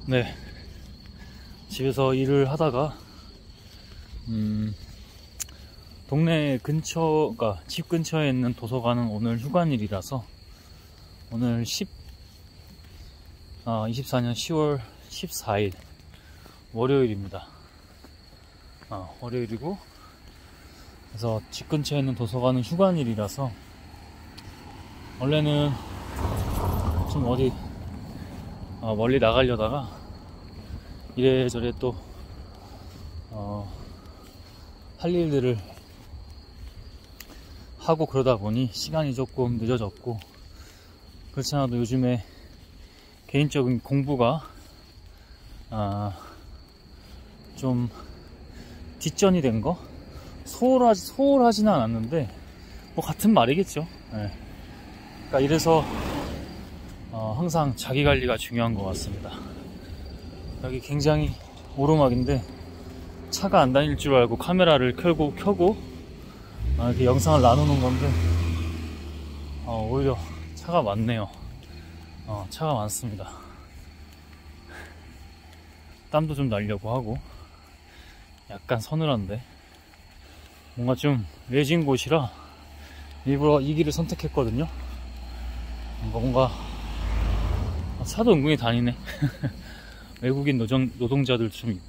네, 집에서 일을 하다가 동네 근처, 그러니까 집 근처에 있는 도서관은 오늘 휴관일이라서 오늘 24년 10월 14일 월요일입니다. 월요일이고, 그래서 집 근처에 있는 도서관은 휴관일이라서 원래는 좀 어디 멀리 나가려다가 이래저래 또 할 일들을 하고 그러다 보니 시간이 조금 늦어졌고, 그렇지 않아도 요즘에 개인적인 공부가 좀 뒷전이 된 거? 소홀하지는 않았는데 뭐 같은 말이겠죠. 네. 그러니까 이래서 항상 자기 관리가 중요한 것 같습니다. 여기 굉장히 오르막인데 차가 안 다닐 줄 알고 카메라를 켜고 이렇게 영상을 나누는 건데 오히려 차가 많네요. 차가 많습니다. 땀도 좀 나려고 하고 약간 서늘한데 뭔가 좀 외진 곳이라 일부러 이 길을 선택했거든요. 뭔가 차도 은근히 다니네. 외국인 노동자들 좀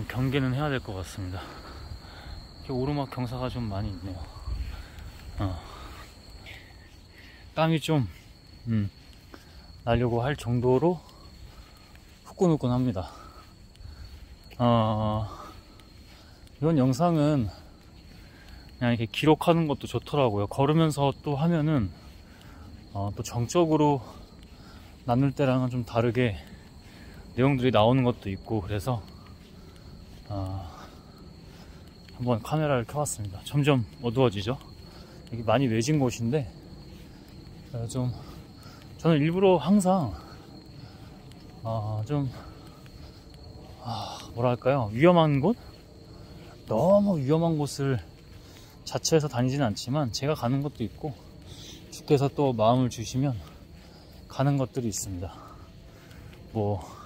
경계는 해야 될 것 같습니다. 이렇게 오르막 경사가 좀 많이 있네요. 땀이 좀 나려고 할 정도로 후끈후끈합니다. 이번 영상은 그냥 이렇게 기록하는 것도 좋더라고요. 걸으면서 또 하면은 또 정적으로 나눌 때랑은 좀 다르게 내용들이 나오는 것도 있고, 그래서 한번 카메라를 켜봤습니다. 점점 어두워지죠. 여기 많이 외진 곳인데 저는 일부러 항상 뭐랄까요, 위험한 곳? 너무 위험한 곳을 자처해서 다니지는 않지만 제가 가는 것도 있고 주께서 또 마음을 주시면 가는 것들이 있습니다. 뭐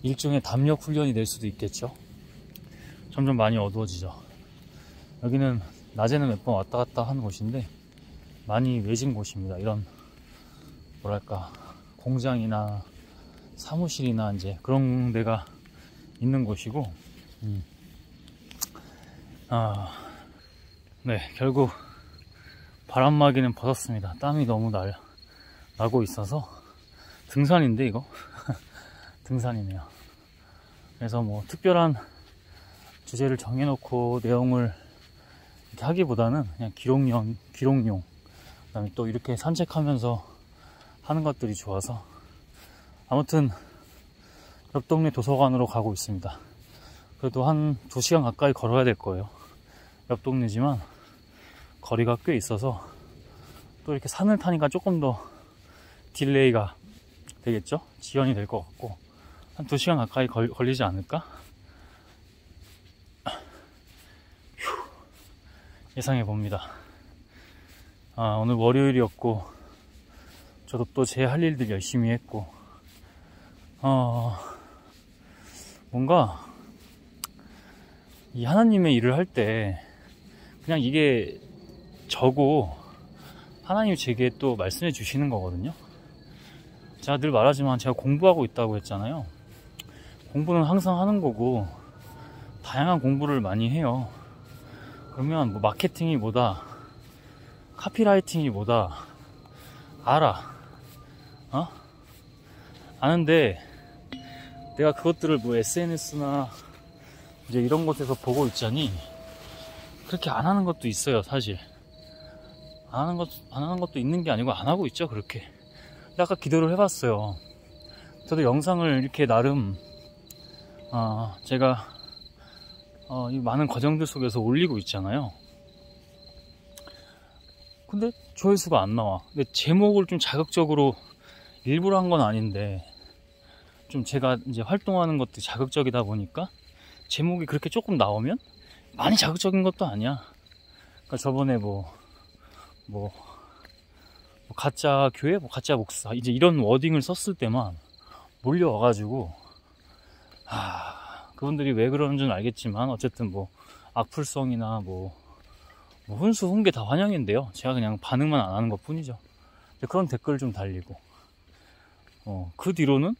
일종의 담력 훈련이 될 수도 있겠죠. 점점 많이 어두워지죠. 여기는 낮에는 몇 번 왔다 갔다 하는 곳인데 많이 외진 곳입니다. 이런 뭐랄까 공장이나 사무실이나 이제 그런 데가 있는 곳이고, 네, 결국 바람막이는 벗었습니다. 땀이 너무 나고 있어서. 등산인데 이거 등산이네요. 그래서 뭐 특별한 주제를 정해놓고 내용을 이렇게 하기보다는 그냥 기록용, 그다음에 또 이렇게 산책하면서 하는 것들이 좋아서, 아무튼 옆 동네 도서관으로 가고 있습니다. 그래도 한 2시간 가까이 걸어야 될 거예요. 옆 동네지만 거리가 꽤 있어서 또 이렇게 산을 타니까 조금 더 딜레이가 되겠죠? 지연이 될 것 같고 한 2시간 가까이 걸리지 않을까? 예상해 봅니다. 오늘 월요일이었고 저도 또 제 할 일들 열심히 했고, 뭔가 이 하나님의 일을 할 때 그냥 이게 저고 하나님이 제게 또 말씀해 주시는 거거든요. 제가 늘 말하지만 제가 공부하고 있다고 했잖아요. 공부는 항상 하는 거고 다양한 공부를 많이 해요. 그러면 뭐 마케팅이 뭐다, 카피라이팅이 뭐다 아는데 내가 그것들을 뭐 SNS나 이제 이런 곳에서 보고 있자니 그렇게 안 하는 것도 있어요. 사실 안 하는 것도 있는 게 아니고 안 하고 있죠. 그렇게 아까 기도를 해봤어요. 저도 영상을 이렇게 나름 제가 이 많은 과정들 속에서 올리고 있잖아요. 근데 조회수가 안 나와. 근데 제목을 좀 자극적으로 일부러 한 건 아닌데 좀 제가 이제 활동하는 것도 자극적이다 보니까 제목이 그렇게 조금 나오면 많이 자극적인 것도 아니야. 그러니까 저번에 뭐 가짜 교회, 가짜 목사 이제 이런 워딩을 썼을 때만 몰려와가지고, 그분들이 왜 그러는 줄 알겠지만, 어쨌든 뭐, 악플성이나 뭐 훈수, 훈계 다 환영인데요. 제가 그냥 반응만 안 하는 것 뿐이죠. 그런 댓글 좀 달리고, 그 뒤로는,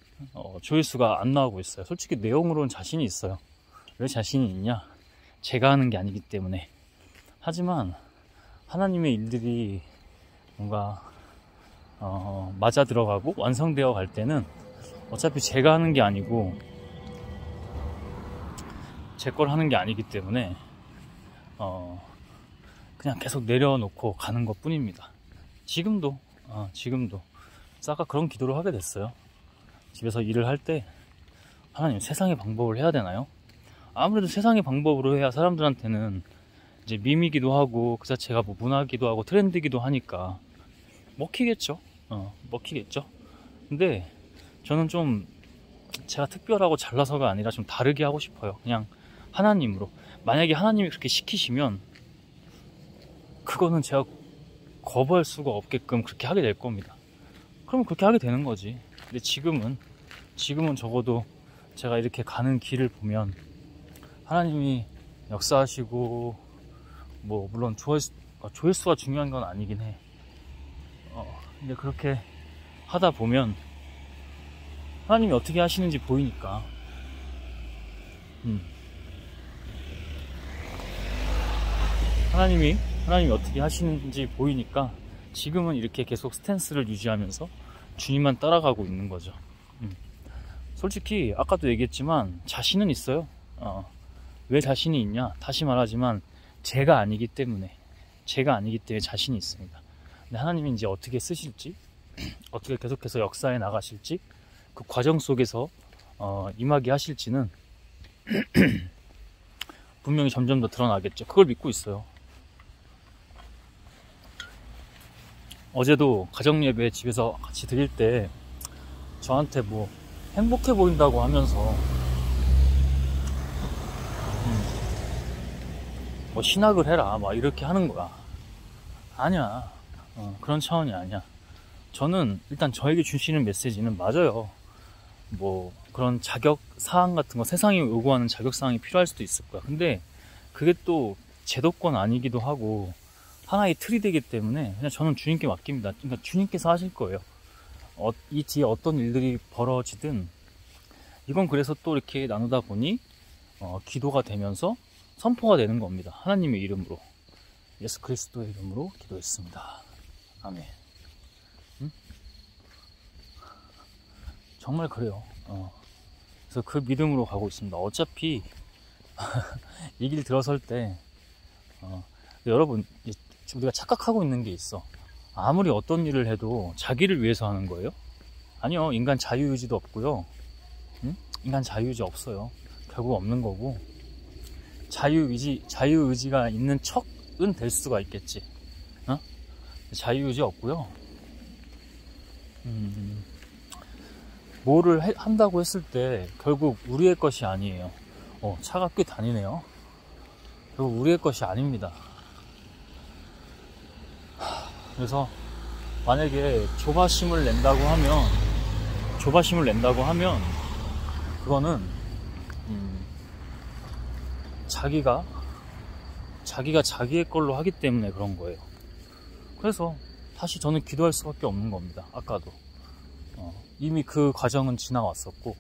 조회수가 안 나오고 있어요. 솔직히 내용으로는 자신이 있어요. 왜 자신이 있냐? 제가 하는 게 아니기 때문에. 하지만, 하나님의 일들이 뭔가, 맞아 들어가고 완성되어 갈 때는 어차피 제가 하는 게 아니고, 제 걸 하는 게 아니기 때문에, 그냥 계속 내려놓고 가는 것 뿐입니다. 지금도 아까 그런 기도를 하게 됐어요. 집에서 일을 할 때, 하나님, 세상의 방법을 해야 되나요? 아무래도 세상의 방법으로 해야 사람들한테는 이제 밈이기도 하고, 그 자체가 뭐 문화기도 하고 트렌드기도 하니까 먹히겠죠. 먹히겠죠. 근데 저는 좀 제가 특별하고 잘나서가 아니라 좀 다르게 하고 싶어요. 그냥 하나님으로. 만약에 하나님이 그렇게 시키시면 그거는 제가 거부할 수가 없게끔 그렇게 하게 될 겁니다. 그러면 그렇게 하게 되는 거지. 근데 지금은 적어도 제가 이렇게 가는 길을 보면 하나님이 역사하시고, 뭐 물론 조회수가 중요한 건 아니긴 해. 근데 그렇게 하다 보면 하나님이 어떻게 하시는지 보이니까. 하나님이 어떻게 하시는지 보이니까 지금은 이렇게 계속 스탠스를 유지하면서 주님만 따라가고 있는 거죠. 솔직히 아까도 얘기했지만 자신은 있어요. 왜 자신이 있냐? 다시 말하지만 제가 아니기 때문에 자신이 있습니다. 근데 하나님이 이제 어떻게 쓰실지, 어떻게 계속해서 역사에 나가실지, 그 과정 속에서 임하게 하실지는 분명히 점점 더 드러나겠죠. 그걸 믿고 있어요. 어제도 가정예배 집에서 같이 드릴 때 저한테 뭐 행복해 보인다고 하면서 뭐 신학을 해라 막 이렇게 하는 거야. 아니야. 그런 차원이 아니야. 저는 일단 저에게 주시는 메시지는 맞아요. 뭐 그런 자격 사항 같은 거, 세상이 요구하는 자격 사항이 필요할 수도 있을 거야. 근데 그게 또 제도권 아니기도 하고 하나의 틀이 되기 때문에 그냥 저는 주님께 맡깁니다. 그러니까 주님께서 하실 거예요. 이 뒤에 어떤 일들이 벌어지든, 이건 그래서 또 이렇게 나누다 보니 기도가 되면서 선포가 되는 겁니다. 하나님의 이름으로, 예수 그리스도의 이름으로 기도했습니다. 아멘. 정말 그래요. 그래서 그 믿음으로 가고 있습니다. 어차피 이 길 들어설 때 여러분, 우리가 착각하고 있는 게 있어. 아무리 어떤 일을 해도 자기를 위해서 하는 거예요? 아니요. 인간 자유의지도 없고요. 인간 자유의지 없어요. 결국 없는 거고, 자유의지가 있는 척은 될 수가 있겠지. 자유의지 없고요. 뭐를 한다고 했을 때 결국 우리의 것이 아니에요. 차가 꽤 다니네요. 결국 우리의 것이 아닙니다. 그래서 만약에 조바심을 낸다고 하면 그거는 자기가 자기의 걸로 하기 때문에 그런 거예요. 그래서 다시 저는 기도할 수밖에 없는 겁니다. 아까도 이미 그 과정은 지나왔었고,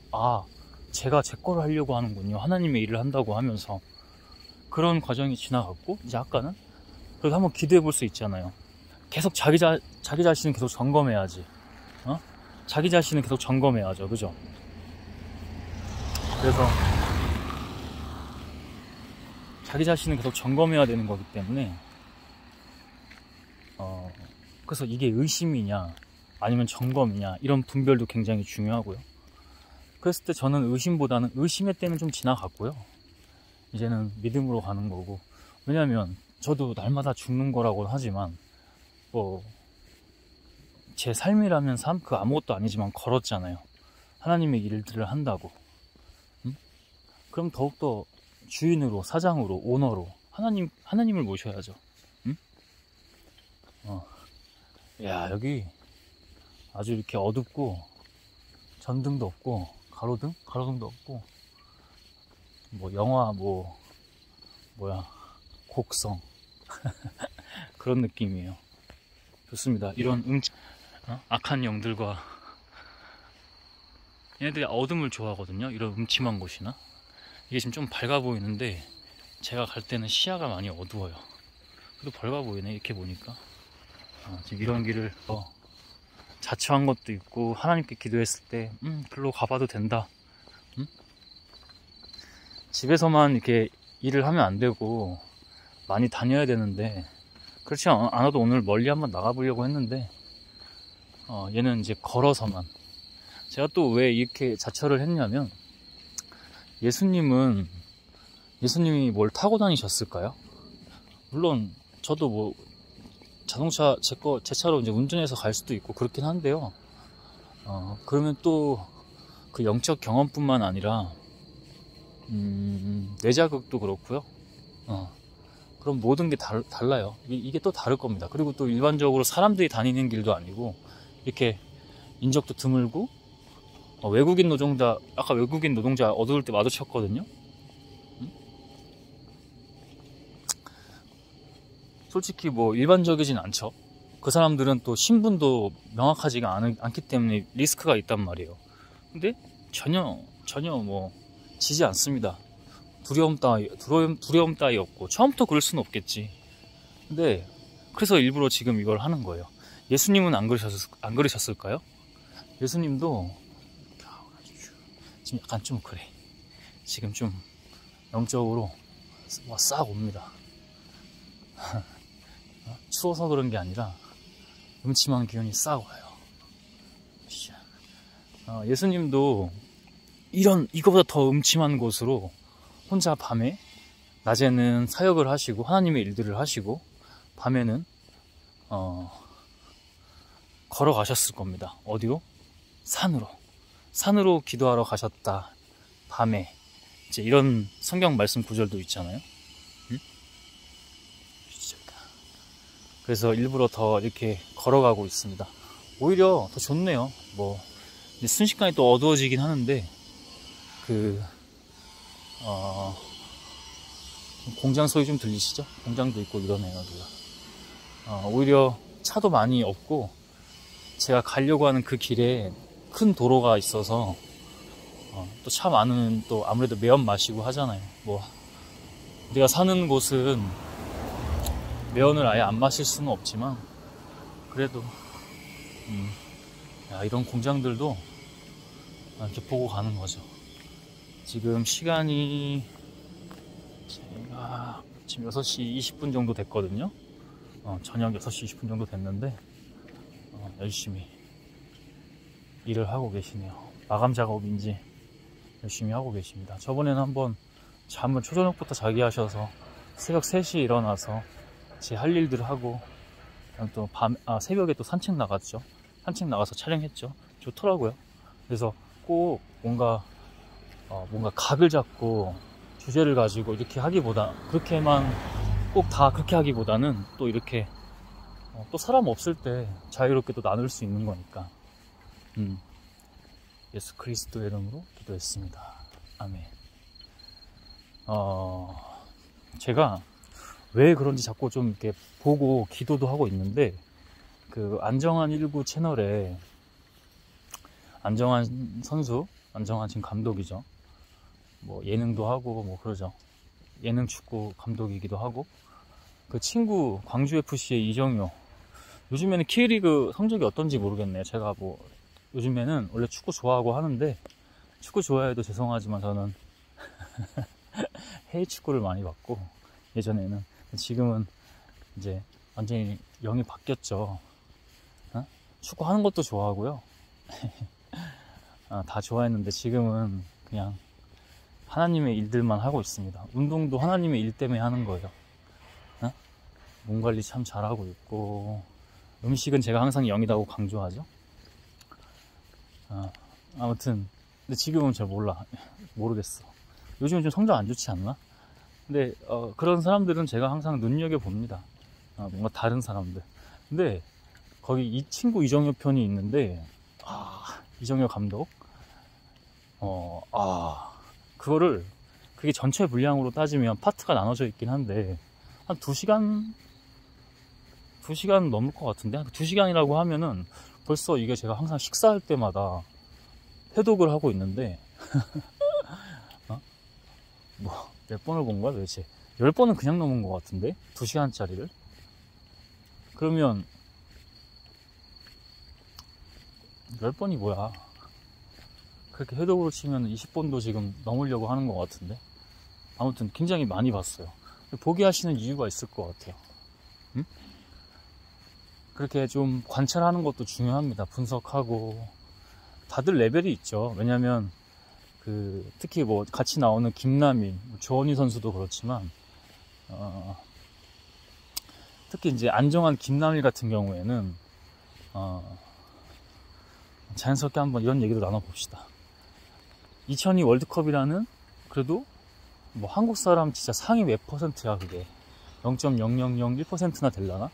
제가 제 거를 하려고 하는군요. 하나님의 일을 한다고 하면서 그런 과정이 지나갔고, 이제 아까는 그래도 한번 기도해 볼 수 있잖아요. 계속 자기 자신을 계속 점검해야지. 자기 자신을 계속 점검해야죠. 그죠? 그래서 자기 자신을 계속 점검해야 되는 거기 때문에 그래서 이게 의심이냐 아니면 점검이냐, 이런 분별도 굉장히 중요하고요. 그랬을 때 저는 의심의 때는 좀 지나갔고요. 이제는 믿음으로 가는 거고, 왜냐면 저도 날마다 죽는 거라고 하지만 제 삶이라면 그 아무것도 아니지만 걸었잖아요. 하나님의 일들을 한다고. 그럼 더욱더 주인으로, 사장으로, 오너로 하나님을 모셔야죠. 야, 여기 아주 이렇게 어둡고 전등도 없고 가로등도 없고 뭐 영화 뭐야 곡성 그런 느낌이에요. 좋습니다. 이런 악한 영들과 얘네들이 어둠을 좋아하거든요. 이런 음침한 곳이나 이게 지금 좀 밝아 보이는데 제가 갈 때는 시야가 많이 어두워요. 그래도 밝아 보이네 이렇게 보니까. 지금 이런 길을 자처한 것도 있고 하나님께 기도했을 때 글로 가봐도 된다. 집에서만 이렇게 일을 하면 안 되고 많이 다녀야 되는데 그렇지 않아도 오늘 멀리 한번 나가보려고 했는데 얘는 이제 걸어서만. 제가 또 왜 이렇게 자처를 했냐면 예수님이 뭘 타고 다니셨을까요? 물론 저도 뭐 자동차 제 차로 이제 운전해서 갈 수도 있고 그렇긴 한데요. 그러면 또 그 영적 경험뿐만 아니라 뇌자극도 그렇고요. 그럼 모든 게 달라요. 이게 또 다를 겁니다. 그리고 또 일반적으로 사람들이 다니는 길도 아니고 이렇게 인적도 드물고 아까 외국인 노동자 어두울 때 마주쳤거든요. 솔직히 뭐 일반적이진 않죠. 그 사람들은 또 신분도 명확하지가 않기 때문에 리스크가 있단 말이에요. 근데 전혀 뭐 지지 않습니다. 두려움 따위 없고 처음부터 그럴 수는 없겠지. 근데 그래서 일부러 지금 이걸 하는 거예요. 예수님은 안 그러셨을까요? 예수님도 지금 약간 좀 그래. 지금 좀 영적으로 싹 옵니다. 추워서 그런 게 아니라 음침한 기운이 싹 와요. 예수님도 이거보다 더 음침한 곳으로 혼자 밤에, 낮에는 사역을 하시고 하나님의 일들을 하시고 밤에는 걸어가셨을 겁니다. 어디로? 산으로 기도하러 가셨다. 밤에 이제 이런 성경 말씀 구절도 있잖아요. 그래서 일부러 더 이렇게 걸어가고 있습니다. 오히려 더 좋네요. 뭐 이제 순식간에 또 어두워지긴 하는데 공장 소리 좀 들리시죠? 공장도 있고 이러네요. 여기가 오히려 차도 많이 없고 제가 가려고 하는 그 길에 큰 도로가 있어서 또 차 많으면 또 아무래도 매연 마시고 하잖아요. 뭐 우리가 사는 곳은 매연을 아예 안 마실 수는 없지만 그래도 이런 공장들도 이렇게 보고 가는 거죠. 지금 시간이 제가 지금 6시 20분 정도 됐거든요. 저녁 6시 20분 정도 됐는데 열심히 일을 하고 계시네요. 마감 작업인지 열심히 하고 계십니다. 저번에는 한번 잠을 초저녁부터 자기 하셔서 새벽 3시에 일어나서 제 할 일들을 하고 또 새벽에 또 산책 나갔죠. 산책 나가서 촬영했죠. 좋더라고요. 그래서 꼭 뭔가 각을 잡고 주제를 가지고 이렇게 그렇게만 꼭 다 그렇게 하기보다는 또 이렇게 또 사람 없을 때 자유롭게 또 나눌 수 있는 거니까. 예수 그리스도의 이름으로 기도했습니다. 아멘. 제가 왜 그런지 자꾸 좀 이렇게 보고 기도도 하고 있는데 그 안정환 19 채널에 안정환 선수, 안정환 지금 감독이죠. 뭐 예능도 하고 뭐 그러죠. 예능 축구 감독이기도 하고 그 친구 광주FC의 이정효 요즘에는 K리그 성적이 어떤지 모르겠네요. 제가 뭐 요즘에는 원래 축구 좋아하고 하는데 축구 좋아해도 죄송하지만 저는 해외 축구를 많이 봤고 예전에는 지금은 이제 완전히 영이 바뀌었죠. 축구 하는 것도 좋아하고요. 다 좋아했는데 지금은 그냥 하나님의 일들만 하고 있습니다. 운동도 하나님의 일 때문에 하는 거예요. 몸 관리 참 잘하고 있고 음식은 제가 항상 0이라고 강조하죠. 아무튼 근데 지금은 잘 모르겠어. 요즘은 좀 성적 안 좋지 않나? 근데 그런 사람들은 제가 항상 눈여겨봅니다. 뭔가 다른 사람들. 근데 거기 이 친구 이정효 편이 있는데 이정효 감독 그거를, 그게 전체 분량으로 따지면 파트가 나눠져 있긴 한데, 한 2시간 넘을 것 같은데? 2시간이라고 하면은 벌써 이게 제가 항상 식사할 때마다 회독을 하고 있는데, 몇 번을 본 거야 도대체? 10번은 그냥 넘은 것 같은데? 2시간짜리를? 그러면 10번이 뭐야? 그렇게 회독으로 치면 20번도 지금 넘으려고 하는 것 같은데? 아무튼 굉장히 많이 봤어요. 포기하시는 이유가 있을 것 같아요. 응? 그렇게 좀 관찰하는 것도 중요합니다. 분석하고. 다들 레벨이 있죠. 왜냐면 특히 뭐 같이 나오는 김남일, 조원희 선수도 그렇지만, 특히 이제 안정환, 김남일 같은 경우에는 자연스럽게 한번 이런 얘기도 나눠봅시다. 2002 월드컵이라는, 그래도 뭐 한국 사람 진짜 상위 몇 %야 그게. 0.0001%나 될라나?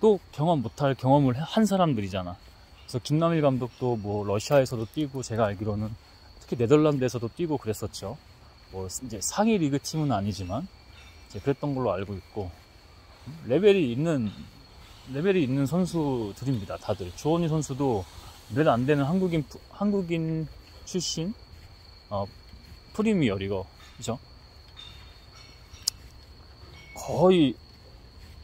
또 경험 못할 경험을 한 사람들이잖아. 그래서 김남일 감독도 뭐 러시아에서도 뛰고, 제가 알기로는 특히 네덜란드에서도 뛰고 그랬었죠. 뭐 이제 상위 리그 팀은 아니지만 이제 그랬던 걸로 알고 있고, 레벨이 있는 선수들입니다. 다들. 조원희 선수도 몇 안 되는 한국인 출신 프리미어 리거, 그죠? 거의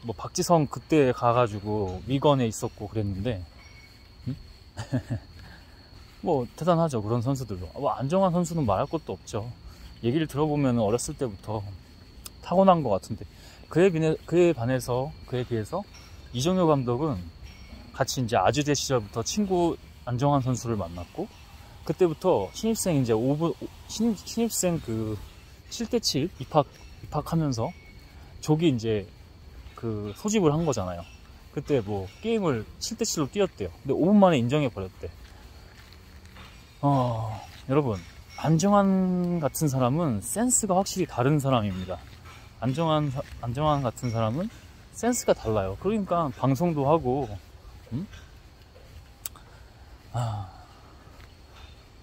뭐 박지성 그때 가가지고 위건에 있었고 그랬는데, 뭐 대단하죠. 그런 선수들도. 뭐 안정환 선수는 말할 것도 없죠. 얘기를 들어보면 어렸을 때부터 타고난 것 같은데, 그에 비해서 이정효 감독은 같이 이제 아주대 시절부터 친구 안정환 선수를 만났고, 그때부터 신입생 이제 신입생 7대7 입학하면서 조기 이제 소집을 한 거잖아요. 그때 뭐 게임을 7대7로 뛰었대요. 근데 5분 만에 인정해 버렸대. 여러분, 안정환 같은 사람은 센스가 확실히 다른 사람입니다. 안정환 같은 사람은 센스가 달라요. 그러니까 방송도 하고,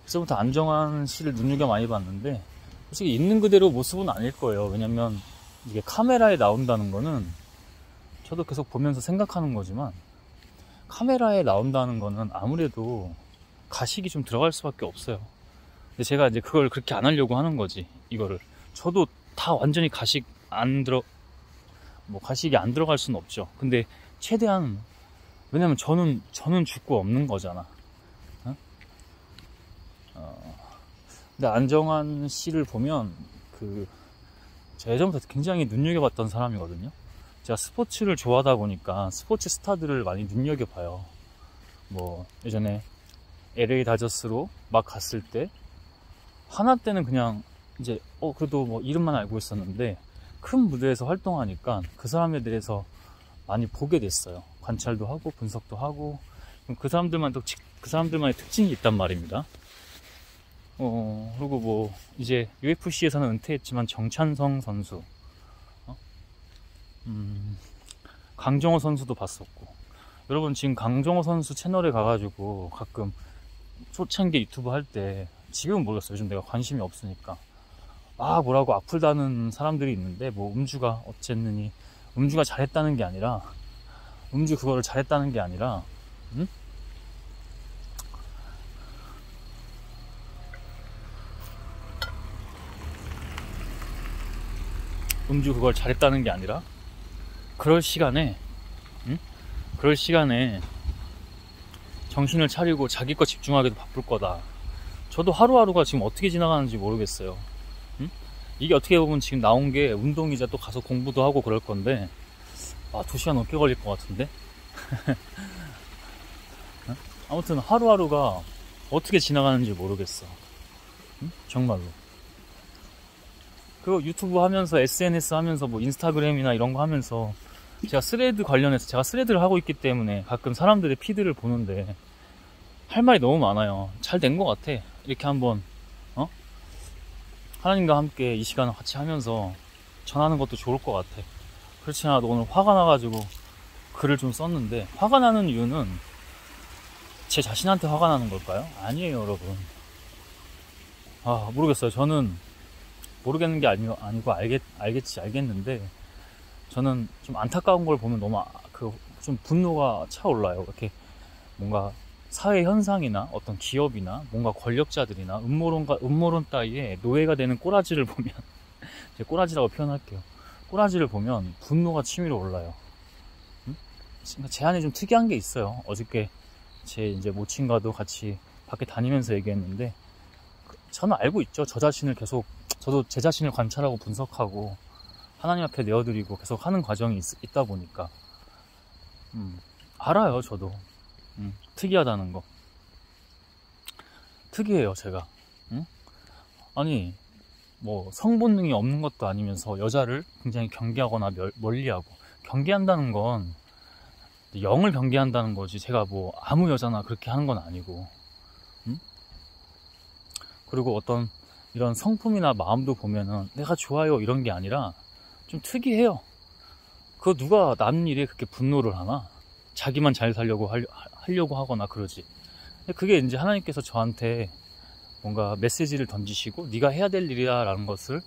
그때부터 안정환 씨를 눈여겨 많이 봤는데, 솔직히 있는 그대로 모습은 아닐 거예요. 왜냐면 이게 카메라에 나온다는 거는, 저도 계속 보면서 생각하는 거지만, 카메라에 나온다는 거는 아무래도 가식이 좀 들어갈 수밖에 없어요. 근데 제가 이제 그걸 그렇게 안 하려고 하는 거지, 이거를. 저도 다 완전히 가식이 안 들어갈 수는 없죠. 근데 최대한, 왜냐면 저는 죽고 없는 거잖아. 근데 안정환 씨를 보면, 제가 예전부터 굉장히 눈여겨봤던 사람이거든요. 제가 스포츠를 좋아하다 보니까 스포츠 스타들을 많이 눈여겨봐요. 뭐 예전에 LA 다저스로 막 갔을 때, 하나 때는 그냥 이제 그래도 뭐 이름만 알고 있었는데, 큰 무대에서 활동하니까 그 사람에 대해서 많이 보게 됐어요. 관찰도 하고 분석도 하고. 그 사람들만의 특징이 있단 말입니다. 그리고 뭐 이제 UFC에서는 은퇴했지만 정찬성 선수, 강정호 선수도 봤었고. 여러분, 지금 강정호 선수 채널에 가가지고 가끔 초창기 유튜브 할 때, 지금은 모르겠어요. 요즘 내가 관심이 없으니까. 뭐라고 악플다는 사람들이 있는데, 뭐 음주가 어쨌느니, 음주가 잘했다는 게 아니라, 그거를 잘했다는 게 아니라, 그걸 잘했다는 게 아니라, 그럴 시간에 정신을 차리고 자기 거 집중하기도 바쁠 거다. 저도 하루하루가 지금 어떻게 지나가는지 모르겠어요. 이게 어떻게 보면 지금 나온 게 운동이자 또 가서 공부도 하고 그럴 건데, 2시간 넘게 걸릴 것 같은데? 아무튼 하루하루가 어떻게 지나가는지 모르겠어. 정말로. 그리고 유튜브 하면서, SNS 하면서, 뭐 인스타그램이나 이런 거 하면서, 제가 스레드를 하고 있기 때문에 가끔 사람들의 피드를 보는데 할 말이 너무 많아요. 잘 된 것 같아. 이렇게 한번 하나님과 함께 이 시간을 같이 하면서 전하는 것도 좋을 것 같아. 그렇지 않아도 오늘 화가 나가지고 글을 좀 썼는데, 화가 나는 이유는 제 자신한테 화가 나는 걸까요? 아니에요, 여러분. 모르겠어요. 저는 모르겠는 게 아니고 알겠는데, 저는 좀 안타까운 걸 보면 너무 좀 분노가 차올라요. 이렇게 뭔가 사회 현상이나 어떤 기업이나 뭔가 권력자들이나 음모론 따위에 노예가 되는 꼬라지를 보면 제가 꼬라지라고 표현할게요. 꼬라지를 보면 분노가 치밀어 올라요. 그러니까 제 안에 좀 특이한 게 있어요. 어저께 제 이제 모친과도 같이 밖에 다니면서 얘기했는데, 저는 알고 있죠. 저도 제 자신을 관찰하고 분석하고 하나님 앞에 내어드리고 계속 하는 과정이 있다 보니까 알아요. 저도 특이하다는 거. 특이해요, 제가. 아니, 뭐 성본능이 없는 것도 아니면서 여자를 굉장히 경계하거나 멀리하고, 경계한다는 건 영을 경계한다는 거지, 제가 뭐 아무 여자나 그렇게 하는 건 아니고. 그리고 어떤 이런 성품이나 마음도 보면은 내가 좋아요 이런 게 아니라 좀 특이해요. 그거 누가 남 일에 그렇게 분노를 하나? 자기만 잘 살려고 하려고 하거나 그러지. 그게 이제 하나님께서 저한테 뭔가 메시지를 던지시고 네가 해야 될 일이야 라는 것을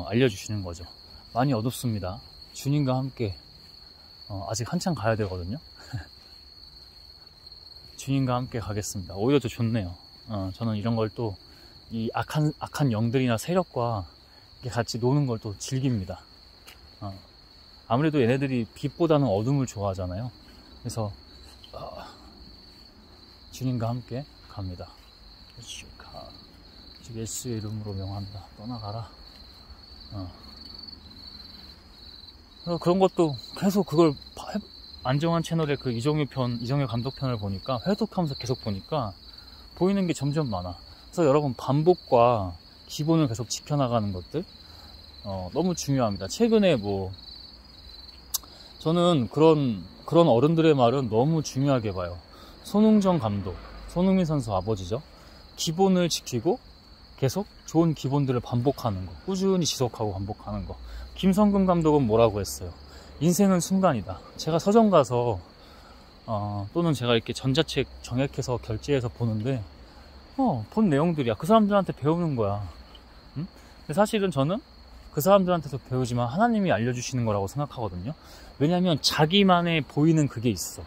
알려주시는 거죠. 많이 어둡습니다. 주님과 함께 아직 한참 가야 되거든요. 주님과 함께 가겠습니다. 오히려 더 좋네요. 저는 이런 걸 또 이 악한 영들이나 세력과 같이 노는 걸 또 즐깁니다. 아무래도 얘네들이 빛보다는 어둠을 좋아하잖아요. 그래서 주님과 함께 갑니다. 예수의 이름으로 명한다. 떠나가라. 그런 것도 계속 그걸 안정환 채널의 그 이정효 감독 편을 보니까, 회독하면서 계속 보니까 보이는 게 점점 많아. 그래서 여러분, 반복과 기본을 계속 지켜나가는 것들 너무 중요합니다. 최근에 저는 그런 어른들의 말은 너무 중요하게 봐요. 손흥정 감독, 손흥민 선수 아버지죠. 기본을 지키고 계속 좋은 기본들을 반복하는 거, 꾸준히 지속하고 반복하는 거. 김성근 감독은 뭐라고 했어요? 인생은 순간이다. 제가 서점 가서 또는 제가 이렇게 전자책 정액해서 결제해서 보는데 본 내용들이야. 그 사람들한테 배우는 거야. 근데 사실은 저는 그 사람들한테서 배우지만 하나님이 알려주시는 거라고 생각하거든요. 왜냐하면 자기만의 보이는 그게 있어.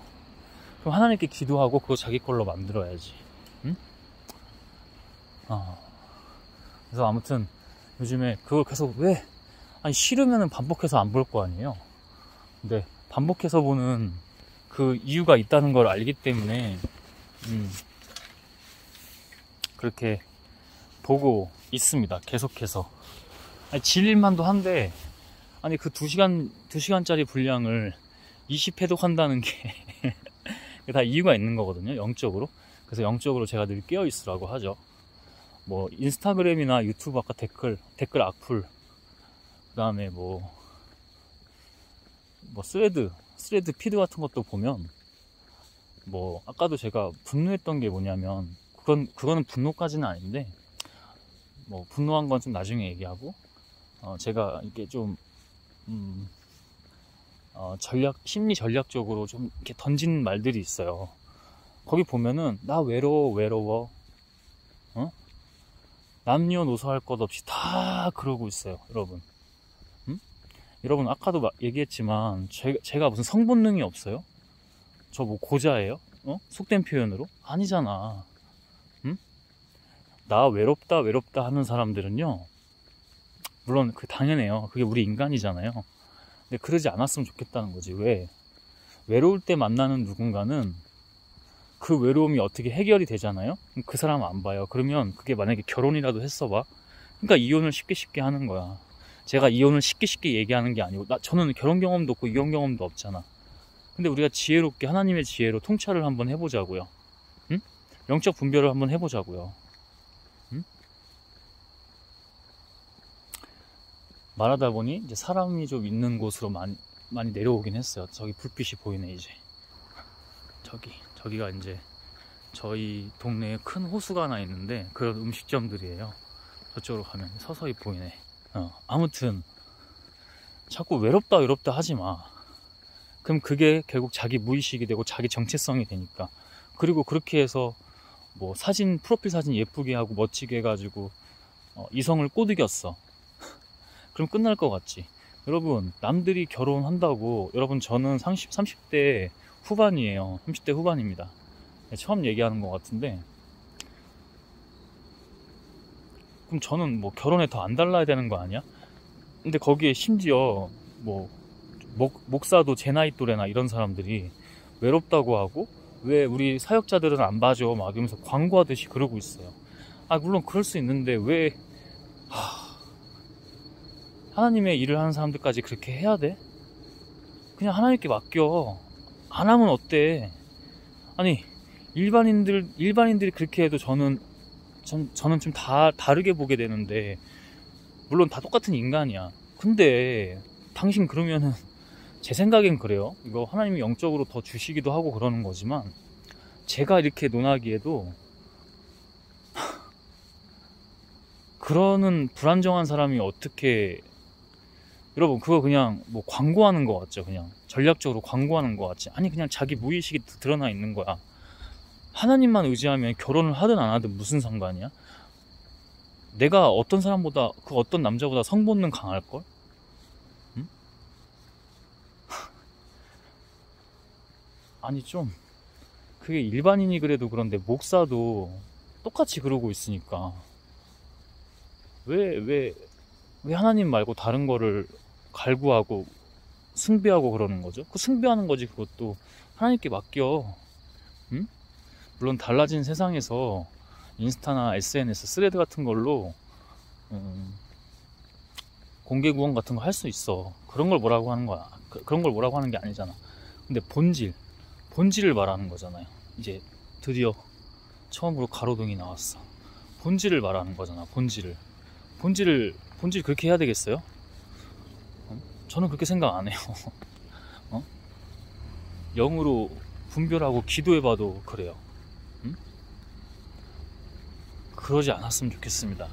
그럼 하나님께 기도하고 그거 자기 걸로 만들어야지. 그래서 아무튼 요즘에 그걸 계속 싫으면은 반복해서 안 볼 거 아니에요. 근데 반복해서 보는 그 이유가 있다는 걸 알기 때문에 그렇게 보고 있습니다. 계속해서. 질릴만도 한데, 그 2시간짜리 분량을 20회독 한다는 게 다 이유가 있는 거거든요. 영적으로. 그래서 영적으로 제가 늘 깨어있으라고 하죠. 인스타그램이나 유튜브 아까 댓글 악플, 그 다음에 스레드 피드 같은 것도 보면, 아까도 제가 분노했던 게 뭐냐면, 그거는 분노까지는 아닌데, 분노한 건 좀 나중에 얘기하고, 제가 이렇게 좀, 심리 전략적으로 좀 이렇게 던진 말들이 있어요. 거기 보면은, 나 외로워. 남녀노소 할 것 없이 다 그러고 있어요, 여러분. 여러분, 아까도 얘기했지만, 제가 무슨 성본능이 없어요? 저 고자예요? 속된 표현으로? 아니잖아. 나 외롭다 하는 사람들은요, 물론 당연해요. 그게 우리 인간이잖아요. 근데 그러지 않았으면 좋겠다는 거지. 왜? 외로울 때 만나는 누군가는 그 외로움이 어떻게 해결이 되잖아요. 그 사람 안 봐요. 그러면 그게 만약에 결혼이라도 했어봐. 그러니까 이혼을 쉽게 하는 거야. 제가 이혼을 쉽게 얘기하는 게 아니고, 저는 결혼 경험도 없고 이혼 경험도 없잖아. 근데 우리가 지혜롭게 하나님의 지혜로 통찰을 한번 해보자고요. 영적 분별을 한번 해보자고요. 말하다 보니 이제 사람이 좀 있는 곳으로 많이 내려오긴 했어요. 저기 불빛이 보이네. 이제 저기가 이제 저희 동네에 큰 호수가 하나 있는데, 그런 음식점들이에요. 저쪽으로 가면 서서히 보이네. 아무튼 자꾸 외롭다 하지 마. 그럼 그게 결국 자기 무의식이 되고 자기 정체성이 되니까. 그리고 그렇게 해서 뭐 사진, 프로필 사진 예쁘게 하고 멋지게 해가지고 이성을 꼬드겼어. 그럼 끝날 것 같지. 여러분, 남들이 결혼한다고, 여러분, 저는 30대 후반이에요. 30대 후반입니다. 처음 얘기하는 것 같은데, 그럼 저는 뭐 결혼에 더 안 달라야 되는 거 아니야? 근데 거기에 심지어 뭐 목사도 제 나이 또래나 이런 사람들이 외롭다고 하고, 왜 우리 사역자들은 안 봐줘 막 이러면서 광고하듯이 그러고 있어요. 아, 물론 그럴 수 있는데 왜 하나님의 일을 하는 사람들까지 그렇게 해야 돼? 그냥 하나님께 맡겨. 안 하면 어때? 아니, 일반인들이 그렇게 해도 저는 좀 다르게 보게 되는데, 물론 다 똑같은 인간이야. 근데 당신 그러면은, 제 생각엔 그래요. 이거 하나님이 영적으로 더 주시기도 하고 그러는 거지만, 제가 이렇게 논하기에도 그러는 불안정한 사람이 어떻게, 여러분, 그거 그냥 뭐 광고하는 거 같죠? 그냥 전략적으로 광고하는 거 같지? 아니, 그냥 자기 무의식이 드러나 있는 거야. 하나님만 의지하면 결혼을 하든 안 하든 무슨 상관이야? 내가 어떤 사람보다, 그 어떤 남자보다 성본능 강할걸? 응? 아니, 좀 그게 일반인이 그래도 그런데 목사도 똑같이 그러고 있으니까 왜 하나님 말고 다른 거를 갈구하고 숭배하고 그러는 거죠? 그 숭배하는 거지. 그것도 하나님께 맡겨. 응? 물론 달라진 세상에서 인스타나 SNS, 스레드 같은 걸로 공개 구원 같은 거 할 수 있어. 그런 걸 뭐라고 하는 거야. 그런 걸 뭐라고 하는 게 아니잖아. 근데 본질을 말하는 거잖아요. 이제 드디어 처음으로 가로등이 나왔어. 본질을 말하는 거잖아. 본질 그렇게 해야 되겠어요? 저는 그렇게 생각 안 해요. 영으로 분별하고 기도해봐도 그래요. 그러지 않았으면 좋겠습니다.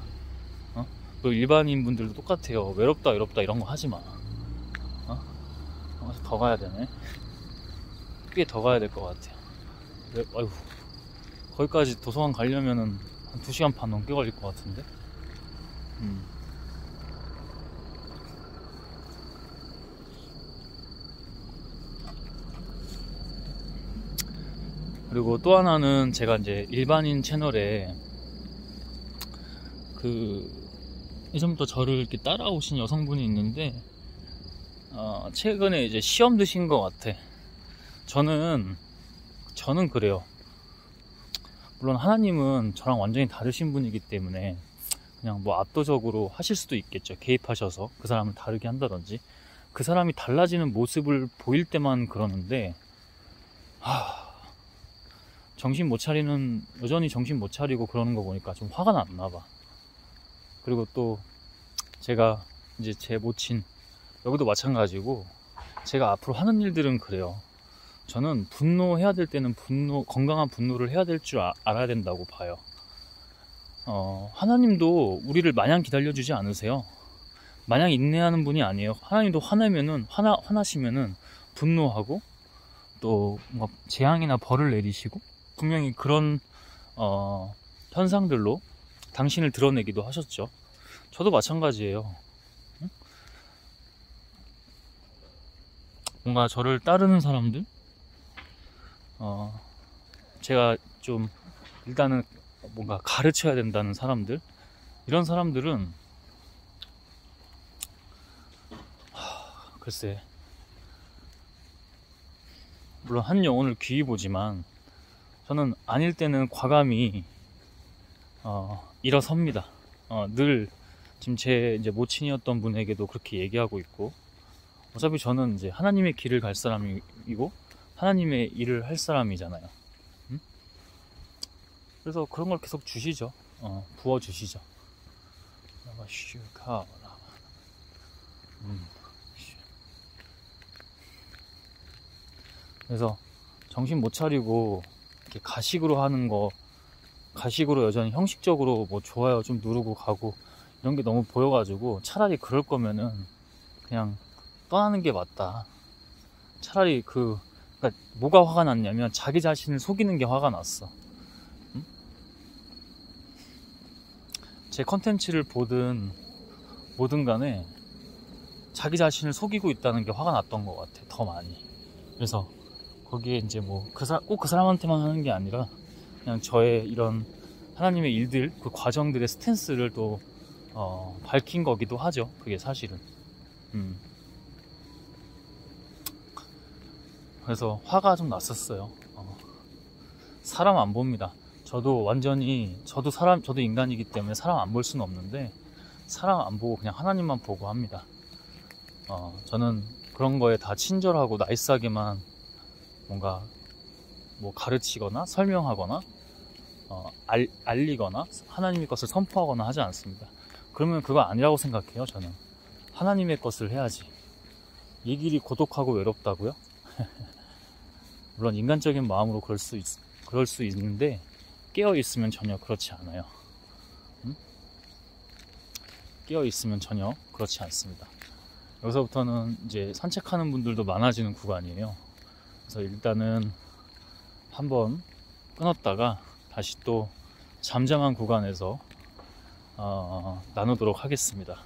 또 일반인 분들도 똑같아요. 외롭다 이런 거 하지 마. 더 가야 되네. 꽤 더 가야 될 것 같아요. 아이고, 거기까지 도서관 가려면은 한 2시간 반 넘게 걸릴 것 같은데. 그리고 또 하나는, 제가 이제 일반인 채널에 예전부터 저를 이렇게 따라오신 여성분이 있는데, 최근에 이제 시험 드신 것 같아. 저는 그래요. 물론 하나님은 저랑 완전히 다르신 분이기 때문에 그냥 뭐 압도적으로 하실 수도 있겠죠. 개입하셔서 그 사람을 다르게 한다든지. 그 사람이 달라지는 모습을 보일 때만 그러는데, 여전히 정신 못 차리고 그러는 거 보니까 좀 화가 났나 봐. 그리고 또 제가 이제 제 모친, 여기도 마찬가지고, 제가 앞으로 하는 일들은 그래요. 저는 분노해야 될 때는 건강한 분노를 해야 될 줄 알아야 된다고 봐요. 하나님도 우리를 마냥 기다려주지 않으세요. 마냥 인내하는 분이 아니에요. 하나님도 화나시면은 분노하고, 또 뭔가 재앙이나 벌을 내리시고, 분명히 그런 현상들로 당신을 드러내기도 하셨죠. 저도 마찬가지예요. 뭔가 저를 따르는 사람들, 제가 좀 일단은 뭔가 가르쳐야 된다는 사람들, 이런 사람들은 글쎄, 물론 한 영혼을 귀히 보지만 저는 아닐 때는 과감히 일어섭니다. 늘 지금 제 이제 모친이었던 분에게도 그렇게 얘기하고 있고, 어차피 저는 이제 하나님의 길을 갈 사람이고 하나님의 일을 할 사람이잖아요. 그래서 그런 걸 계속 주시죠. 부어 주시죠. 그래서 정신 못 차리고 이렇게 가식으로 하는 거, 가식으로 여전히 형식적으로 뭐 좋아요 좀 누르고 가고 이런 게 너무 보여가지고, 차라리 그럴 거면은 그냥 떠나는 게 맞다. 차라리 그러니까 뭐가 화가 났냐면 자기 자신을 속이는 게 화가 났어. 제 컨텐츠를 보든 뭐든 간에 자기 자신을 속이고 있다는 게 화가 났던 것 같아, 더 많이. 그래서 거기에 이제 뭐 꼭 그 사람한테만 하는 게 아니라 그냥 저의 이런 하나님의 일들, 그 과정들의 스탠스를 또 밝힌 거기도 하죠, 그게 사실은. 그래서 화가 좀 났었어요. 사람 안 봅니다. 저도 인간이기 때문에 사람 안 볼 수는 없는데, 사람 안 보고 그냥 하나님만 보고 합니다. 저는 그런 거에 다 친절하고 나이스하게만 뭔가 뭐 가르치거나 설명하거나 알리거나 하나님의 것을 선포하거나 하지 않습니다. 그러면 그거 아니라고 생각해요. 저는 하나님의 것을 해야지. 이 길이 고독하고 외롭다고요? 물론 인간적인 마음으로 그럴 수 있는데, 깨어있으면 전혀 그렇지 않아요. 깨어있으면 전혀 그렇지 않습니다. 여기서부터는 이제 산책하는 분들도 많아지는 구간이에요. 그래서 일단은 한번 끊었다가 다시 또 잠잠한 구간에서 나누도록 하겠습니다.